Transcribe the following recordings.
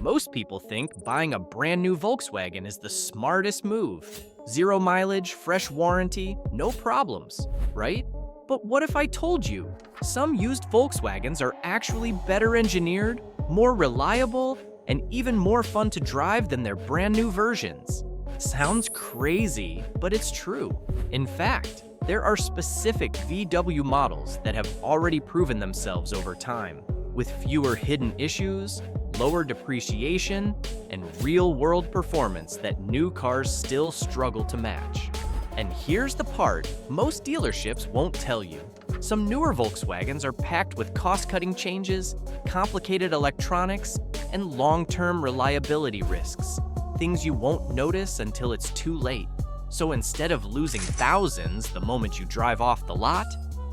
Most people think buying a brand new Volkswagen is the smartest move. Zero mileage, fresh warranty, no problems, right? But what if I told you some used Volkswagens are actually better engineered, more reliable, and even more fun to drive than their brand new versions? Sounds crazy, but it's true. In fact, there are specific VW models that have already proven themselves over time, with fewer hidden issues, lower depreciation, and real-world performance that new cars still struggle to match. And here's the part most dealerships won't tell you. Some newer Volkswagens are packed with cost-cutting changes, complicated electronics, and long-term reliability risks, things you won't notice until it's too late. So instead of losing thousands the moment you drive off the lot,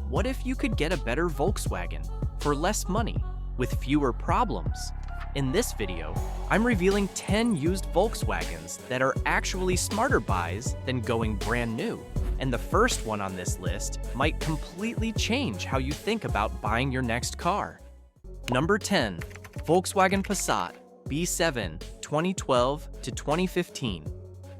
what if you could get a better Volkswagen for less money, with fewer problems? In this video, I'm revealing 10 used Volkswagens that are actually smarter buys than going brand new. And the first one on this list might completely change how you think about buying your next car. Number 10. Volkswagen Passat B7 2012 to 2015.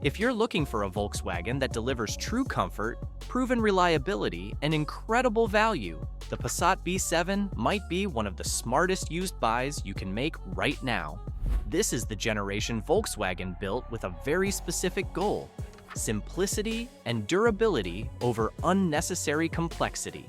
If you're looking for a Volkswagen that delivers true comfort, proven reliability, and incredible value, the Passat B7 might be one of the smartest used buys you can make right now. This is the generation Volkswagen built with a very specific goal: simplicity and durability over unnecessary complexity.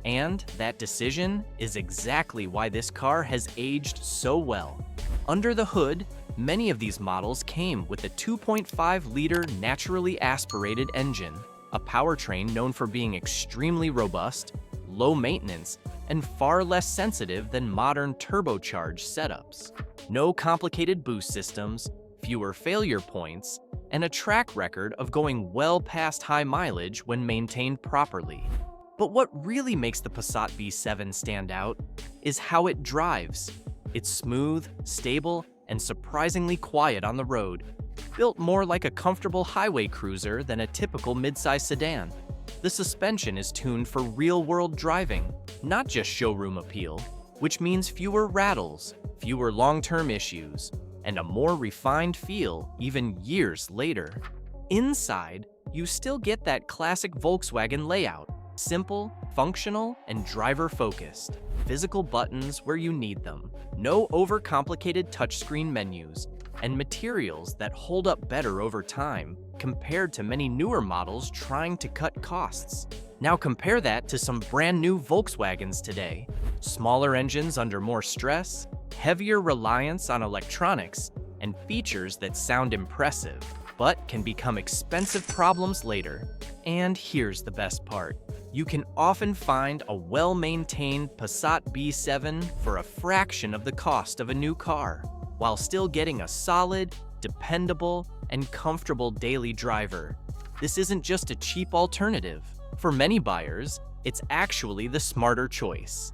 And that decision is exactly why this car has aged so well. Under the hood, many of these models came with a 2.5-liter naturally aspirated engine, a powertrain known for being extremely robust, low maintenance, and far less sensitive than modern turbocharged setups. No complicated boost systems, fewer failure points, and a track record of going well past high mileage when maintained properly. But what really makes the Passat B7 stand out is how it drives. It's smooth, stable, and surprisingly quiet on the road, built more like a comfortable highway cruiser than a typical midsize sedan. The suspension is tuned for real-world driving, not just showroom appeal, which means fewer rattles, fewer long-term issues, and a more refined feel even years later. Inside, you still get that classic Volkswagen layout: simple, functional, and driver-focused. Physical buttons where you need them, no overcomplicated touchscreen menus, and materials that hold up better over time compared to many newer models trying to cut costs. Now compare that to some brand new Volkswagens today. Smaller engines under more stress, heavier reliance on electronics, and features that sound impressive, but can become expensive problems later. And here's the best part: you can often find a well-maintained Passat B7 for a fraction of the cost of a new car, while still getting a solid, dependable, and comfortable daily driver. This isn't just a cheap alternative. For many buyers, it's actually the smarter choice.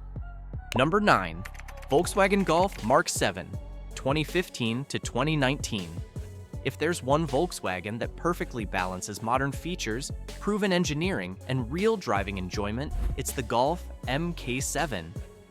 Number 9. Volkswagen Golf Mark 7, 2015 to 2019. If there's one Volkswagen that perfectly balances modern features, proven engineering, and real driving enjoyment, it's the Golf MK7.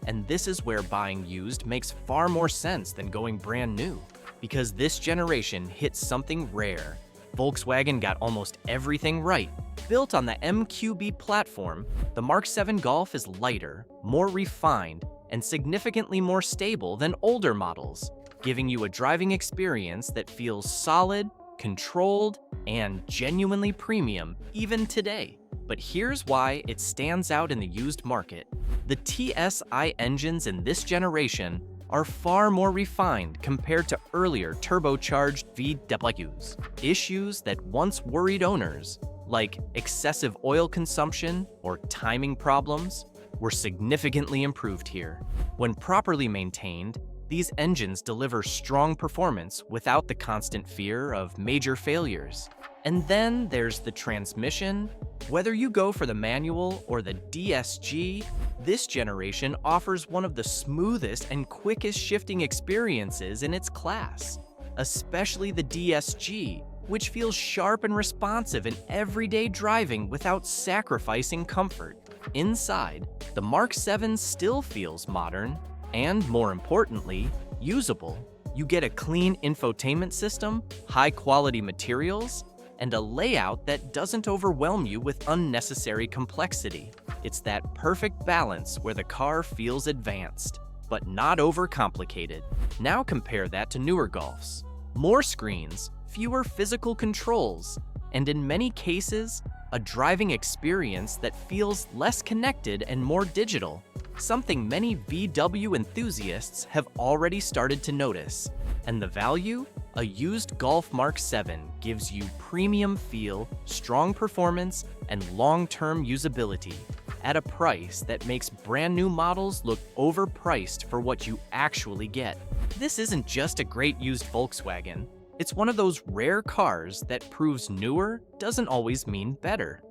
And this is where buying used makes far more sense than going brand new. Because this generation hits something rare. Volkswagen got almost everything right. Built on the MQB platform, the Mark 7 Golf is lighter, more refined, and significantly more stable than older models, giving you a driving experience that feels solid, controlled, and genuinely premium even today. But here's why it stands out in the used market. The TSI engines in this generation are far more refined compared to earlier turbocharged VWs. Issues that once worried owners, like excessive oil consumption or timing problems, were significantly improved here. When properly maintained, these engines deliver strong performance without the constant fear of major failures. And then there's the transmission. Whether you go for the manual or the DSG, this generation offers one of the smoothest and quickest shifting experiences in its class. Especially the DSG, which feels sharp and responsive in everyday driving without sacrificing comfort. Inside, the Mark 7 still feels modern and, more importantly, usable. You get a clean infotainment system, high-quality materials, and a layout that doesn't overwhelm you with unnecessary complexity. It's that perfect balance where the car feels advanced, but not overcomplicated. Now compare that to newer Golfs. More screens, fewer physical controls, and in many cases, a driving experience that feels less connected and more digital, something many VW enthusiasts have already started to notice. And the value? A used Golf Mark 7 gives you premium feel, strong performance, and long-term usability at a price that makes brand new models look overpriced for what you actually get. This isn't just a great used Volkswagen. It's one of those rare cars that proves newer doesn't always mean better.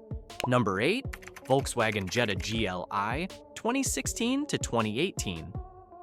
Number 8, Volkswagen Jetta GLI, 2016 to 2018.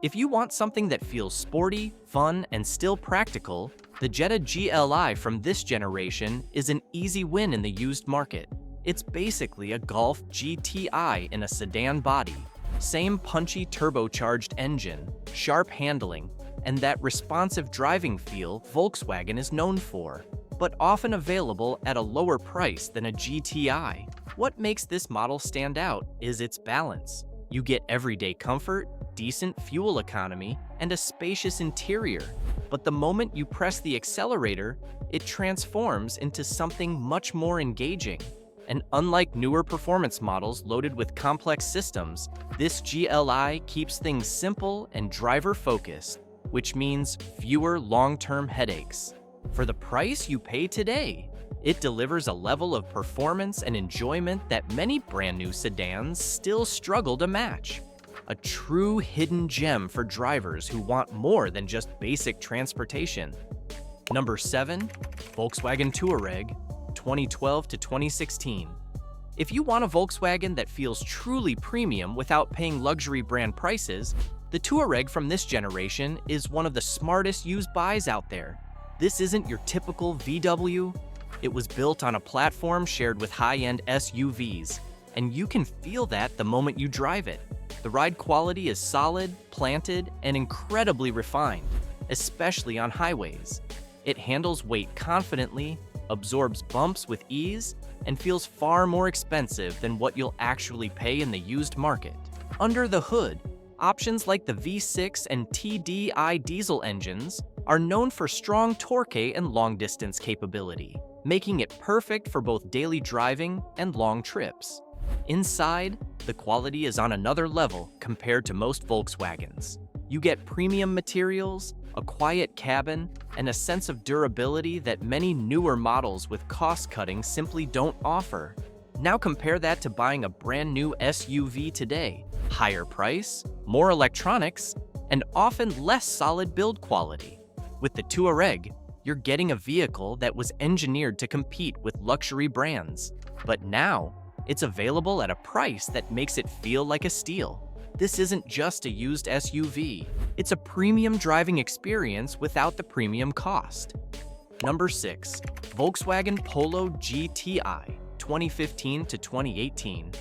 If you want something that feels sporty, fun, and still practical, the Jetta GLI from this generation is an easy win in the used market. It's basically a Golf GTI in a sedan body. Same punchy turbocharged engine, sharp handling, and that responsive driving feel Volkswagen is known for, but often available at a lower price than a GTI. What makes this model stand out is its balance. You get everyday comfort, decent fuel economy, and a spacious interior. But the moment you press the accelerator, it transforms into something much more engaging. And unlike newer performance models loaded with complex systems, this GLI keeps things simple and driver-focused, which means fewer long-term headaches. For the price you pay today, it delivers a level of performance and enjoyment that many brand new sedans still struggle to match. A true hidden gem for drivers who want more than just basic transportation. Number 7, Volkswagen Touareg, 2012 to 2016. If you want a Volkswagen that feels truly premium without paying luxury brand prices, the Touareg from this generation is one of the smartest used buys out there. This isn't your typical VW. It was built on a platform shared with high-end SUVs, and you can feel that the moment you drive it. The ride quality is solid, planted, and incredibly refined, especially on highways. It handles weight confidently, absorbs bumps with ease, and feels far more expensive than what you'll actually pay in the used market. Under the hood, options like the V6 and TDI diesel engines are known for strong torque and long-distance capability, making it perfect for both daily driving and long trips. Inside, the quality is on another level compared to most Volkswagens. You get premium materials, a quiet cabin, and a sense of durability that many newer models with cost-cutting simply don't offer. Now compare that to buying a brand new SUV today. Higher price, more electronics, and often less solid build quality. With the Touareg, you're getting a vehicle that was engineered to compete with luxury brands. But now, it's available at a price that makes it feel like a steal. This isn't just a used SUV. It's a premium driving experience without the premium cost. Number 6, Volkswagen Polo GTI, 2015 to 2018.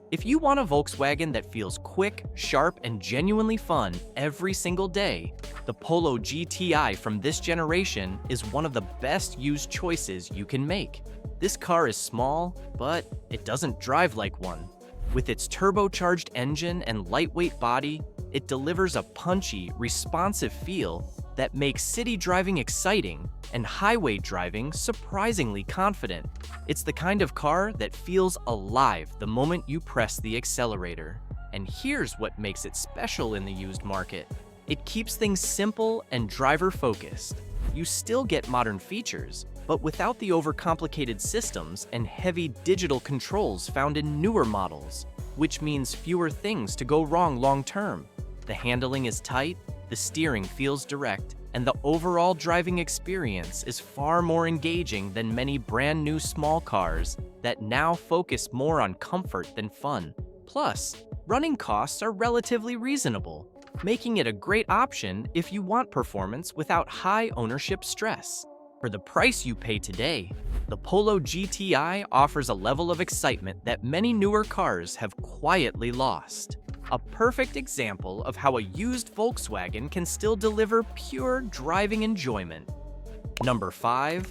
If you want a Volkswagen that feels quick, sharp, and genuinely fun every single day, the Polo GTI from this generation is one of the best used choices you can make. This car is small, but it doesn't drive like one. With its turbocharged engine and lightweight body, it delivers a punchy, responsive feel that makes city driving exciting and highway driving surprisingly confident. It's the kind of car that feels alive the moment you press the accelerator. And here's what makes it special in the used market. It keeps things simple and driver-focused. You still get modern features, but without the overcomplicated systems and heavy digital controls found in newer models, which means fewer things to go wrong long-term. The handling is tight, the steering feels direct, and the overall driving experience is far more engaging than many brand new small cars that now focus more on comfort than fun. Plus, running costs are relatively reasonable, making it a great option if you want performance without high ownership stress. For the price you pay today, the Polo GTI offers a level of excitement that many newer cars have quietly lost. a perfect example of how a used Volkswagen can still deliver pure driving enjoyment. Number 5.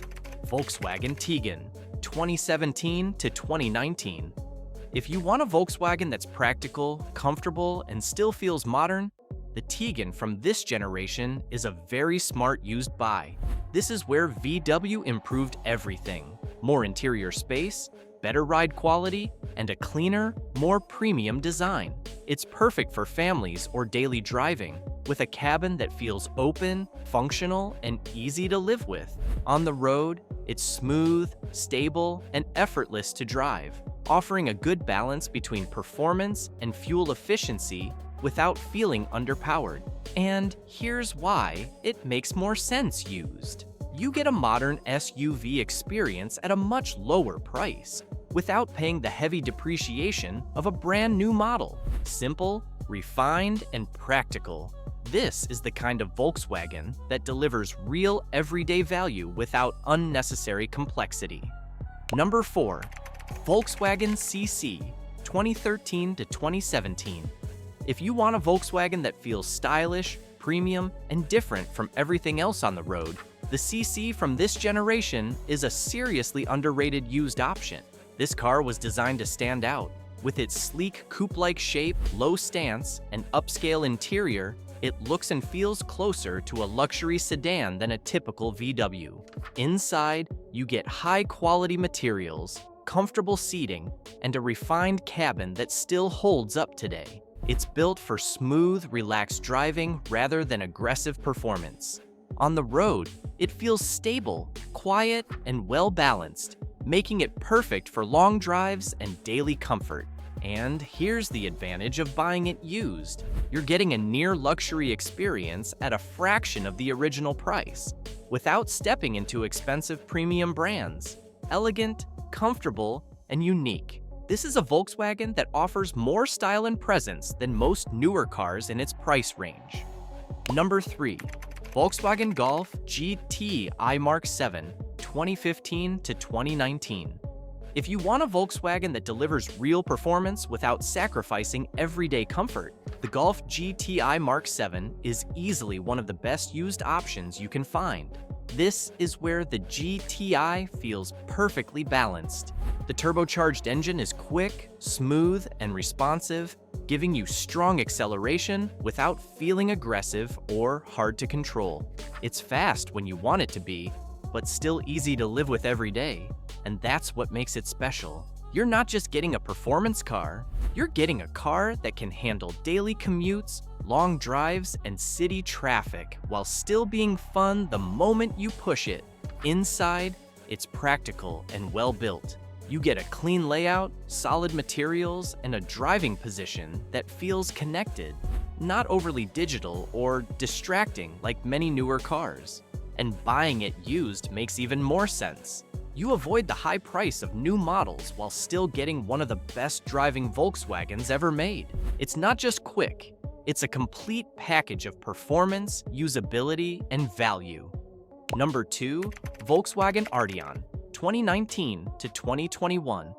Volkswagen Tiguan, 2017 to 2019. If you want a Volkswagen that's practical, comfortable, and still feels modern, the Tiguan from this generation is a very smart used buy. This is where VW improved everything. More interior space, better ride quality, and a cleaner, more premium design. It's perfect for families or daily driving, with a cabin that feels open, functional, and easy to live with. On the road, it's smooth, stable, and effortless to drive, offering a good balance between performance and fuel efficiency without feeling underpowered. And here's why it makes more sense used. You get a modern SUV experience at a much lower price, without paying the heavy depreciation of a brand new model. Simple, refined, and practical. This is the kind of Volkswagen that delivers real everyday value without unnecessary complexity. Number 4. Volkswagen CC, 2013 to 2017. If you want a Volkswagen that feels stylish, premium, and different from everything else on the road, the CC from this generation is a seriously underrated used option. This car was designed to stand out. With its sleek coupe-like shape, low stance, and upscale interior, it looks and feels closer to a luxury sedan than a typical VW. Inside, you get high-quality materials, comfortable seating, and a refined cabin that still holds up today. It's built for smooth, relaxed driving rather than aggressive performance. On the road, it feels stable, quiet, and well-balanced, making it perfect for long drives and daily comfort. And here's the advantage of buying it used. You're getting a near-luxury experience at a fraction of the original price, without stepping into expensive premium brands. Elegant, comfortable, and unique. This is a Volkswagen that offers more style and presence than most newer cars in its price range. Number 3. Volkswagen Golf GTI Mark 7, 2015 to 2019. If you want a Volkswagen that delivers real performance without sacrificing everyday comfort, the Golf GTI Mark 7 is easily one of the best used options you can find. This is where the GTI feels perfectly balanced. The turbocharged engine is quick, smooth, and responsive, giving you strong acceleration without feeling aggressive or hard to control. It's fast when you want it to be, but still easy to live with every day, and that's what makes it special. You're not just getting a performance car, you're getting a car that can handle daily commutes, long drives, and city traffic while still being fun the moment you push it. Inside, it's practical and well-built. You get a clean layout, solid materials, and a driving position that feels connected, not overly digital or distracting like many newer cars. And buying it used makes even more sense. You avoid the high price of new models while still getting one of the best driving Volkswagens ever made. It's not just quick, it's a complete package of performance, usability, and value. Number 2. Volkswagen Arteon, 2019 to 2021.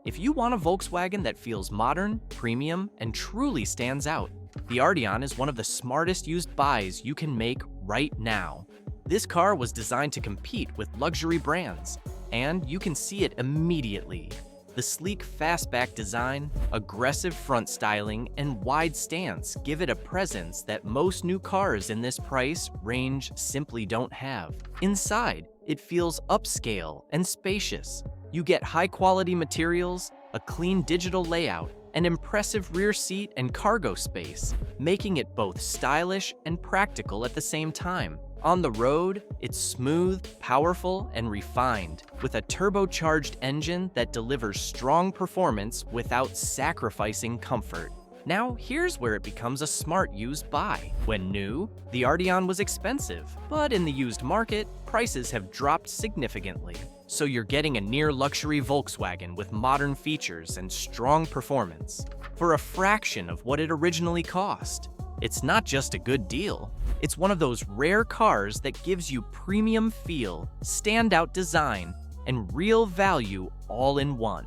If you want a Volkswagen that feels modern, premium, and truly stands out, the Arteon is one of the smartest used buys you can make right now. This car was designed to compete with luxury brands, and you can see it immediately. The sleek fastback design, aggressive front styling, and wide stance give it a presence that most new cars in this price range simply don't have. Inside, it feels upscale and spacious. You get high-quality materials, a clean digital layout, an impressive rear seat and cargo space, making it both stylish and practical at the same time. On the road, it's smooth, powerful, and refined, with a turbocharged engine that delivers strong performance without sacrificing comfort. Now, here's where it becomes a smart used buy. When new, the Arteon was expensive, but in the used market, prices have dropped significantly. So you're getting a near-luxury Volkswagen with modern features and strong performance for a fraction of what it originally cost. It's not just a good deal, it's one of those rare cars that gives you premium feel, standout design, and real value all in one.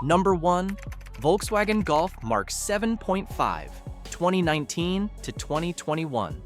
Number 1. Volkswagen Golf Mark 7.5, 2019 to 2021.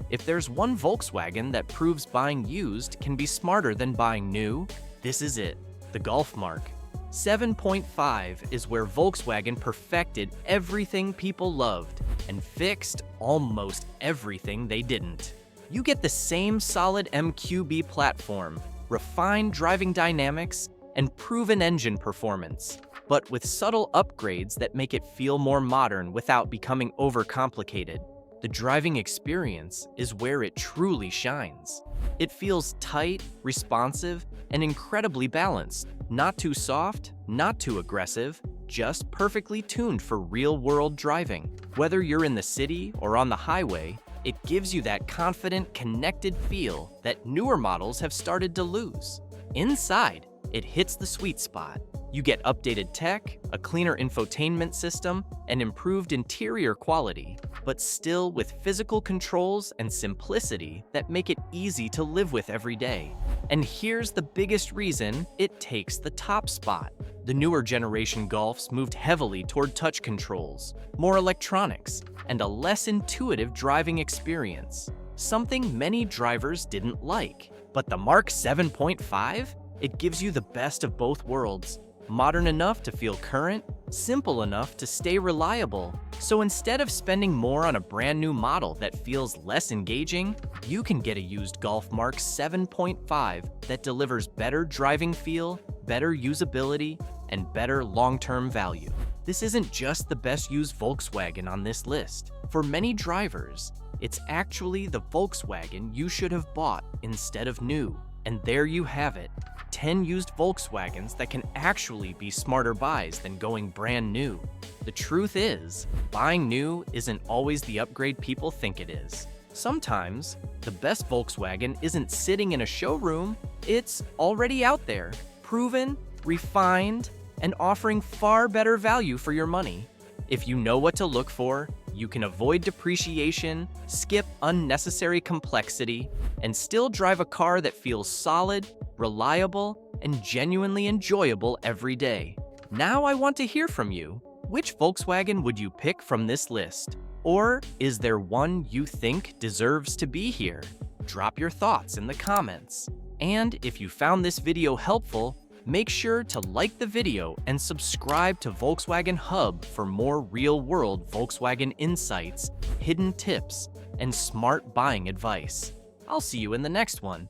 If there's one Volkswagen that proves buying used can be smarter than buying new, this is it, the Golf Mark. 7.5 is where Volkswagen perfected everything people loved and fixed almost everything they didn't. You get the same solid MQB platform, refined driving dynamics, and proven engine performance, but with subtle upgrades that make it feel more modern without becoming overcomplicated. The driving experience is where it truly shines. It feels tight, responsive, and incredibly balanced. Not too soft, not too aggressive, just perfectly tuned for real-world driving. Whether you're in the city or on the highway, it gives you that confident, connected feel that newer models have started to lose. Inside, it hits the sweet spot. You get updated tech, a cleaner infotainment system, and improved interior quality, but still with physical controls and simplicity that make it easy to live with every day. And here's the biggest reason it takes the top spot. The newer generation Golfs moved heavily toward touch controls, more electronics, and a less intuitive driving experience, something many drivers didn't like. But the Mark 7.5? It gives you the best of both worlds. Modern enough to feel current, simple enough to stay reliable. So instead of spending more on a brand new model that feels less engaging, you can get a used Golf Mark 7.5 that delivers better driving feel, better usability, and better long-term value. This isn't just the best used Volkswagen on this list. For many drivers, it's actually the Volkswagen you should have bought instead of new. And there you have it. 10 used Volkswagens that can actually be smarter buys than going brand new. The truth is, buying new isn't always the upgrade people think it is. Sometimes, the best Volkswagen isn't sitting in a showroom, it's already out there, proven, refined, and offering far better value for your money. If you know what to look for, you can avoid depreciation, skip unnecessary complexity, and still drive a car that feels solid, reliable, and genuinely enjoyable every day. Now I want to hear from you. Which Volkswagen would you pick from this list? Or is there one you think deserves to be here? Drop your thoughts in the comments. And if you found this video helpful, make sure to like the video and subscribe to Volkswagen Hub for more real-world Volkswagen insights, hidden tips, and smart buying advice. I'll see you in the next one.